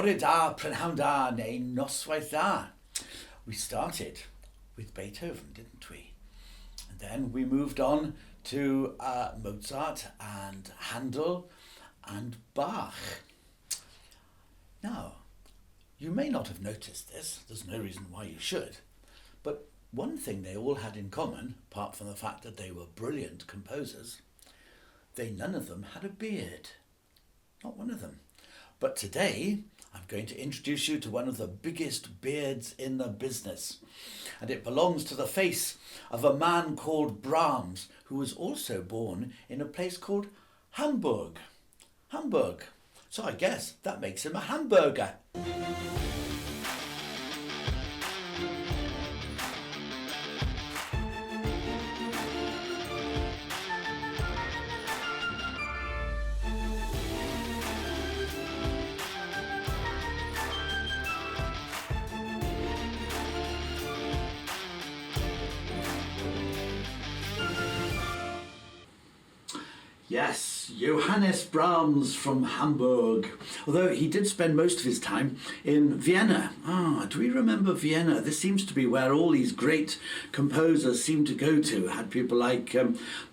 Bore da, prynhawn da, neu noswaith da. We started with Beethoven, didn't we? And then we moved on to Mozart and Handel and Bach. Now, you may not have noticed this, there's no reason why you should, but one thing they all had in common, apart from the fact that they were brilliant composers, none of them had a beard. Not one of them. But today, I'm going to introduce you to one of the biggest beards in the business. And it belongs to the face of a man called Brahms, who was also born in a place called Hamburg. Hamburg. So I guess that makes him a hamburger. Yes, Johannes Brahms from Hamburg, although he did spend most of his time in Vienna. Do we remember Vienna? This seems to be where all these great composers seem to go to. Had people like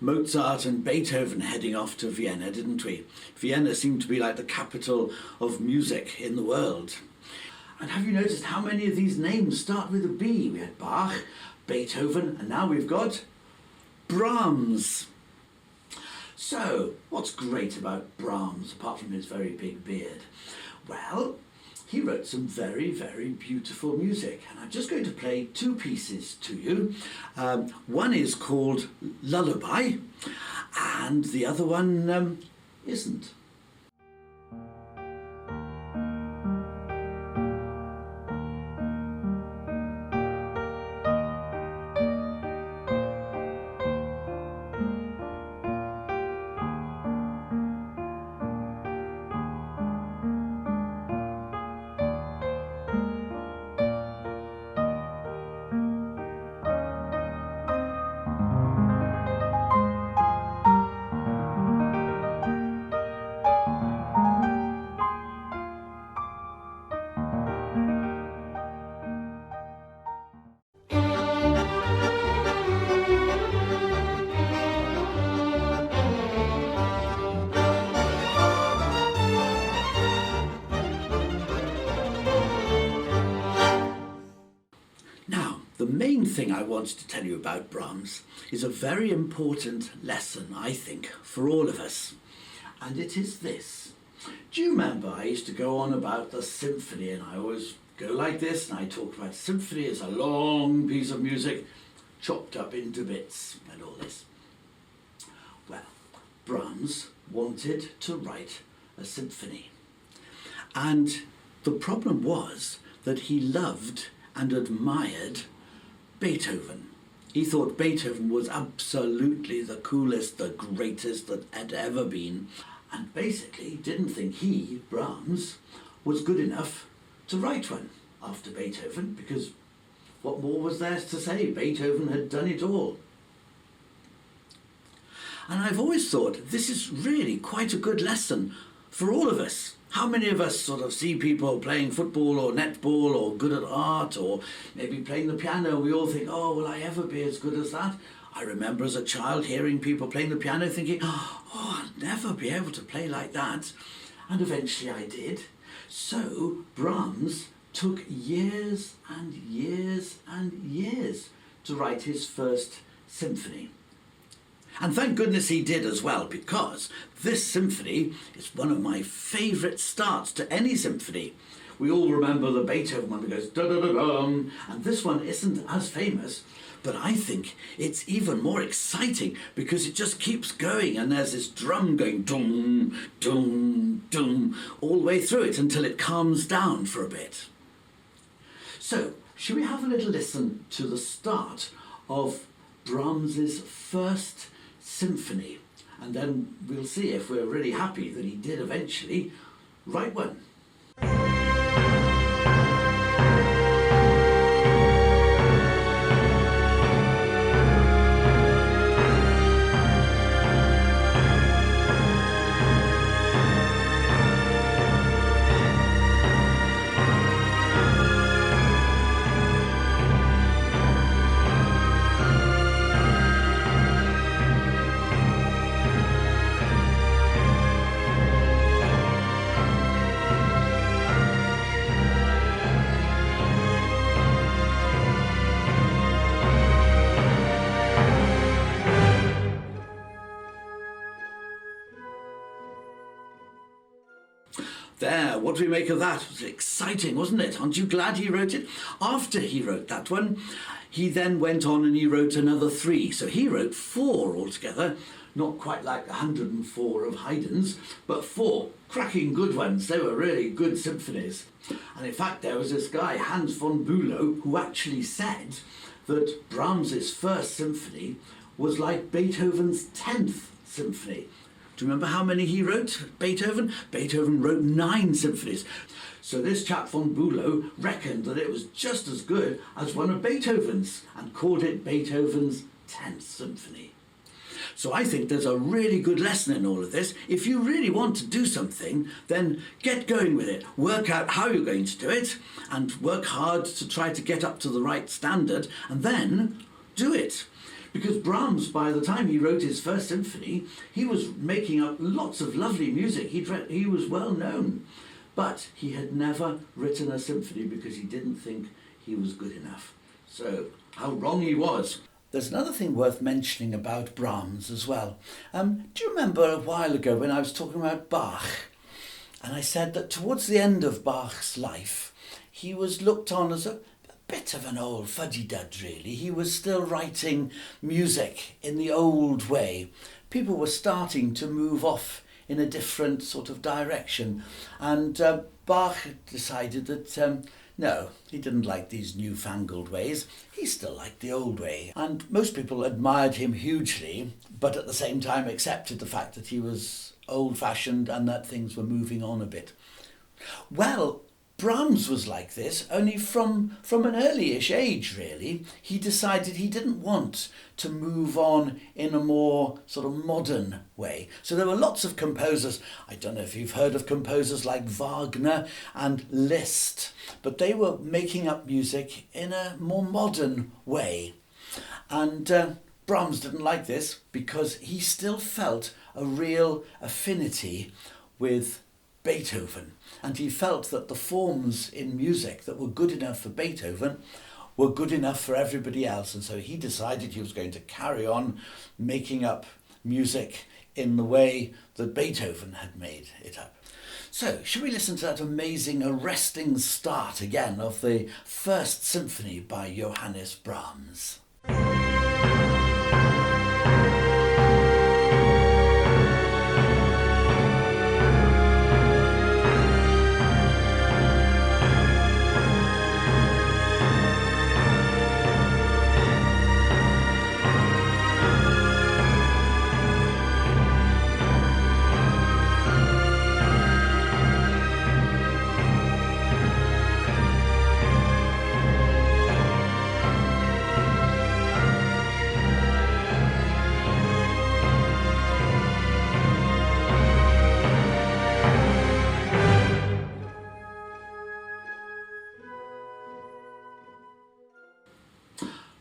Mozart and Beethoven heading off to Vienna, didn't we? Vienna seemed to be like the capital of music in the world. And have you noticed how many of these names start with a B? We had Bach, Beethoven, and now we've got Brahms. So, what's great about Brahms, apart from his very big beard? Well, he wrote some very, very beautiful music. And I'm just going to play two pieces to you. One is called Lullaby, and the other one isn't. The main thing I want to tell you about Brahms is a very important lesson, I think, for all of us. And it is this. Do you remember I used to go on about the symphony, and I always go like this, and I talk about symphony as a long piece of music chopped up into bits and all this. Well, Brahms wanted to write a symphony. And the problem was that he loved and admired Beethoven. He thought Beethoven was absolutely the coolest, the greatest that had ever been, and basically didn't think he, Brahms, was good enough to write one after Beethoven, because what more was there to say? Beethoven had done it all. And I've always thought this is really quite a good lesson for all of us. How many of us sort of see people playing football or netball or good at art or maybe playing the piano? We all think, oh, will I ever be as good as that? I remember as a child hearing people playing the piano thinking, oh, I'll never be able to play like that. And eventually I did. So Brahms took years and years and years to write his first symphony. And thank goodness he did as well, because this symphony is one of my favourite starts to any symphony. We all remember the Beethoven one that goes da-da-da-dum, and this one isn't as famous, but I think it's even more exciting because it just keeps going, and there's this drum going dum, dum, dum, all the way through it until it calms down for a bit. So, shall we have a little listen to the start of Brahms's first symphony, and then we'll see if we're really happy that he did eventually write one. there, what do we make of that? It was exciting, wasn't it? Aren't you glad he wrote it? After he wrote that one, he then went on and he wrote another 3. So he wrote 4 altogether, not quite like 104 of Haydn's, but 4 cracking good ones. They were really good symphonies. And in fact, there was this guy, Hans von Bülow, who actually said that Brahms's first symphony was like Beethoven's 10th symphony. Do you remember how many he wrote, Beethoven? Beethoven wrote 9 symphonies. So this chap von Bülow reckoned that it was just as good as one of Beethoven's and called it Beethoven's 10th symphony. So I think there's a really good lesson in all of this. If you really want to do something, then get going with it. Work out how you're going to do it and work hard to try to get up to the right standard and then do it. Because Brahms, by the time he wrote his first symphony, he was making up lots of lovely music. He was well known. But he had never written a symphony because he didn't think he was good enough. So how wrong he was. There's another thing worth mentioning about Brahms as well. Do you remember a while ago when I was talking about Bach? And I said that towards the end of Bach's life, he was looked on as a bit of an old fuddy-dud, really. He was still writing music in the old way. People were starting to move off in a different sort of direction. And Bach decided that no, he didn't like these newfangled ways. He still liked the old way. And most people admired him hugely, but at the same time accepted the fact that he was old-fashioned and that things were moving on a bit. Well, Brahms was like this, only from an early-ish age, really. He decided he didn't want to move on in a more sort of modern way. So there were lots of composers. I don't know if you've heard of composers like Wagner and Liszt, but they were making up music in a more modern way. And Brahms didn't like this because he still felt a real affinity with Beethoven, and he felt that the forms in music that were good enough for Beethoven were good enough for everybody else, and so he decided he was going to carry on making up music in the way that Beethoven had made it up. So, should we listen to that amazing arresting start again of the First Symphony by Johannes Brahms?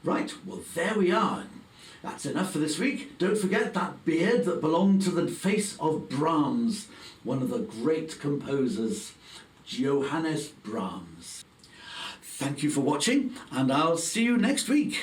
Right, well there we are. That's enough for this week. Don't forget that beard that belonged to the face of Brahms, one of the great composers, Johannes Brahms. Thank you for watching, and I'll see you next week.